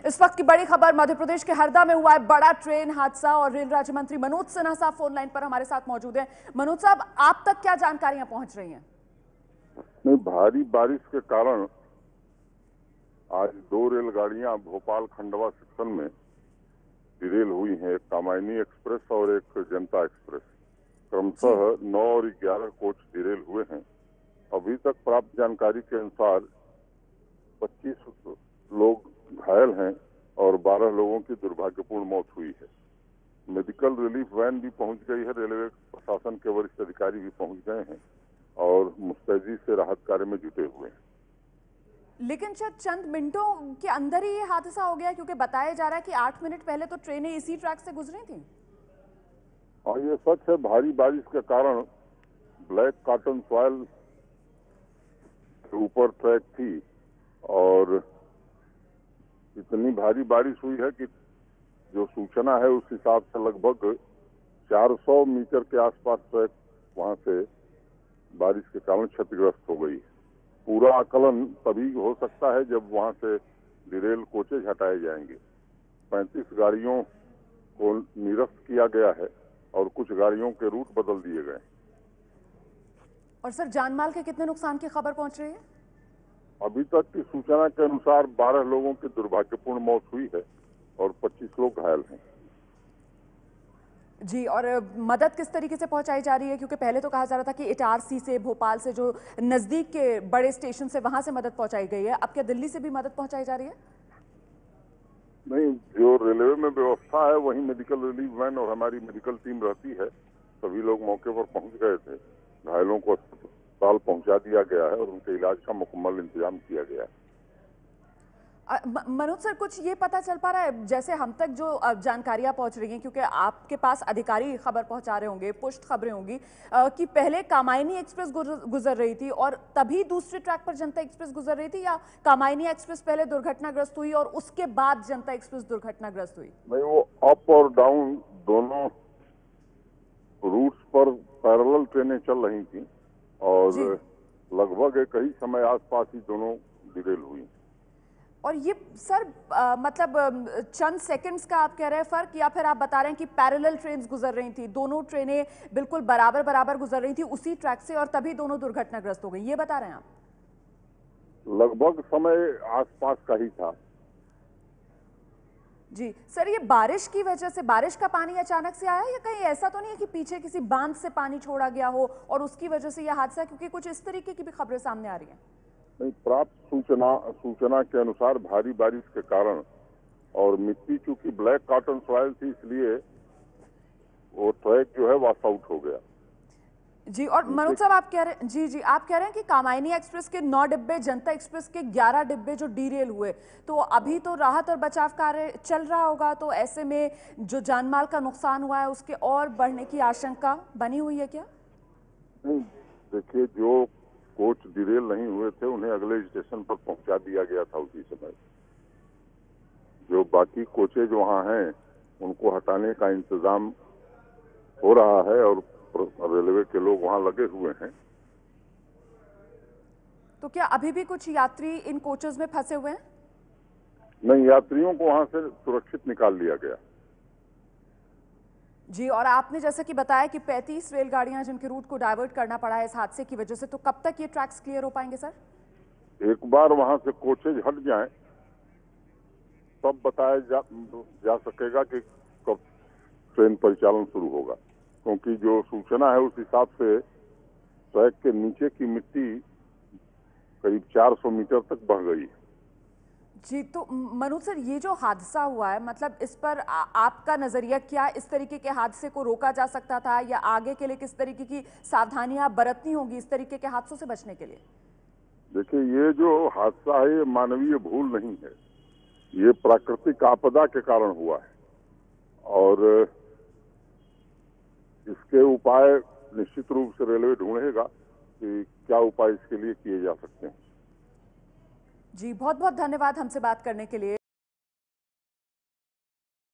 इस वक्त की बड़ी खबर मध्य प्रदेश के हरदा में हुआ है बड़ा ट्रेन हादसा और रेल राज्य मंत्री मनोज सिन्हा साहब फोन लाइन पर हमारे साथ मौजूद हैं। मनोज साहब, आप तक क्या जानकारियां पहुंच रही हैं? नहीं, भारी बारिश के कारण आज दो रेलगाड़ियां भोपाल खंडवा सेक्शन में डिरेल हुई हैं। एक कामायनी एक्सप्रेस और एक जनता एक्सप्रेस। क्रमशः 9 और 11 कोच डिरेल हुए हैं। अभी तक प्राप्त जानकारी के अनुसार 25 लोग घायल हैं और 12 लोगों की दुर्भाग्यपूर्ण मौत हुई है। मेडिकल रिलीफ वैन भी पहुंच गई है। रेलवे प्रशासन के वरिष्ठ अधिकारी भी पहुंच गए हैं और मुस्तैदी से राहत कार्य में जुटे हुए हैं। लेकिन शायद चंद मिनटों के अंदर ही ये हादसा हो गया, क्योंकि बताया जा रहा है कि 8 मिनट पहले तो ट्रेनें इसी ट्रैक से गुजरी थी। और ये सच है, भारी बारिश के कारण ब्लैक कॉटन सॉइल के ऊपर ट्रैक थी और इतनी भारी बारिश हुई है कि जो सूचना है उस हिसाब से लगभग 400 मीटर के आसपास ट्रैक वहां से बारिश के कारण क्षतिग्रस्त हो गई। पूरा आकलन तभी हो सकता है जब वहां से डिरेल कोचेज हटाए जाएंगे। 35 गाड़ियों को निरस्त किया गया है और कुछ गाड़ियों के रूट बदल दिए गए। और सर, जानमाल के कितने नुकसान की खबर पहुंच रही है? अभी तक की सूचना के अनुसार 12 लोगों की दुर्भाग्यपूर्ण मौत हुई है और 25 लोग घायल हैं। जी, और मदद किस तरीके से पहुंचाई जा रही है? क्योंकि पहले तो कहा जा रहा था कि इटारसी से, भोपाल से, जो नजदीक के बड़े स्टेशन से, वहां से मदद पहुंचाई गई है। अब क्या दिल्ली से भी मदद पहुंचाई जा रही है? नहीं, जो रेलवे में व्यवस्था है वहीं मेडिकल रिलीफ वैन और हमारी मेडिकल टीम रहती है। सभी लोग मौके पर पहुंच गए थे। घायलों को अस्पताल पहुंचा दिया गया है और उनके इलाज का मुकम्मल इंतजाम किया गया है। मनोज सर, कुछ ये पता चल पा रहा है, जैसे हम तक जो जानकारियां पहुंच रही हैं, क्योंकि आपके पास अधिकारी खबर पहुंचा रहे होंगे, पुष्ट खबरें होंगी, कि पहले कामायनी एक्सप्रेस गुजर रही थी और तभी दूसरे ट्रैक पर जनता एक्सप्रेस गुजर रही थी, या कामायनी एक्सप्रेस पहले दुर्घटनाग्रस्त हुई और उसके बाद जनता एक्सप्रेस दुर्घटनाग्रस्त हुई? नहीं, वो अप और डाउन दोनों रूट्स पर पैरेलल ट्रेनें चल रही थी और लगभग एक ही समय आसपास ही दोनों डिरेल हुई। और ये सर मतलब चंद सेकंड्स का आप कह रहे हैं फर्क, या फिर आप बता रहे हैं कि पैरेलल ट्रेन्स गुजर रही थी, दोनों ट्रेनें बिल्कुल बराबर बराबर गुजर रही थी उसी ट्रैक से और तभी दोनों दुर्घटनाग्रस्त हो गई, ये बता रहे हैं आप? लगभग समय आसपास का ही था। जी सर, ये बारिश की वजह से, बारिश का पानी अचानक से आया, या कहीं ऐसा तो नहीं है कि पीछे किसी बांध से पानी छोड़ा गया हो और उसकी वजह से यह हादसा? क्योंकि कुछ इस तरीके की भी खबरें सामने आ रही हैं। नहीं, प्राप्त सूचना के अनुसार भारी बारिश के कारण और मिट्टी चूंकि ब्लैक कॉटन सॉइल थी, इसलिए वो ट्रैक जो है वॉश आउट हो गया। जी, और मनोज साहब, आप कह रहे हैं, जी आप कह रहे हैं कि कामायनी एक्सप्रेस के 9 डिब्बे, जनता एक्सप्रेस के 11 डिब्बे जो डीरेल हुए, तो अभी तो राहत और बचाव कार्य चल रहा होगा, तो ऐसे में जो जानमाल का नुकसान हुआ है उसके और बढ़ने की आशंका बनी हुई है क्या? नहीं, देखिए, जो कोच डिरेल नहीं हुए थे उन्हें अगले स्टेशन पर पहुंचा दिया गया था उसी समय। जो बाकी कोचेज वहां हैं उनको हटाने का इंतजाम हो रहा है और रेलवे के लोग वहां लगे हुए हैं। तो क्या अभी भी कुछ यात्री इन कोचेज में फंसे हुए हैं? नहीं, यात्रियों को वहां से सुरक्षित निकाल लिया गया। जी, और आपने जैसा कि बताया कि 35 रेलगाड़ियां जिनके रूट को डाइवर्ट करना पड़ा है इस हादसे की वजह से, तो कब तक ये ट्रैक्स क्लियर हो पाएंगे सर? एक बार वहां से कोचेज हट जाएं तब बताया जा सकेगा कि कब ट्रेन परिचालन शुरू होगा, क्योंकि जो सूचना है उस हिसाब से ट्रैक के नीचे की मिट्टी करीब 400 मीटर तक बह गई है। जी, तो मनोज सर, ये जो हादसा हुआ है, मतलब इस पर आपका नजरिया क्या? इस तरीके के हादसे को रोका जा सकता था, या आगे के लिए किस तरीके की सावधानियां बरतनी होगी इस तरीके के हादसों से बचने के लिए? देखिए, ये जो हादसा है ये मानवीय भूल नहीं है, ये प्राकृतिक आपदा के कारण हुआ है और इसके उपाय निश्चित रूप से रेलवे ढूंढेगा कि क्या उपाय इसके लिए किए जा सकते हैं। जी, बहुत बहुत धन्यवाद हमसे बात करने के लिए।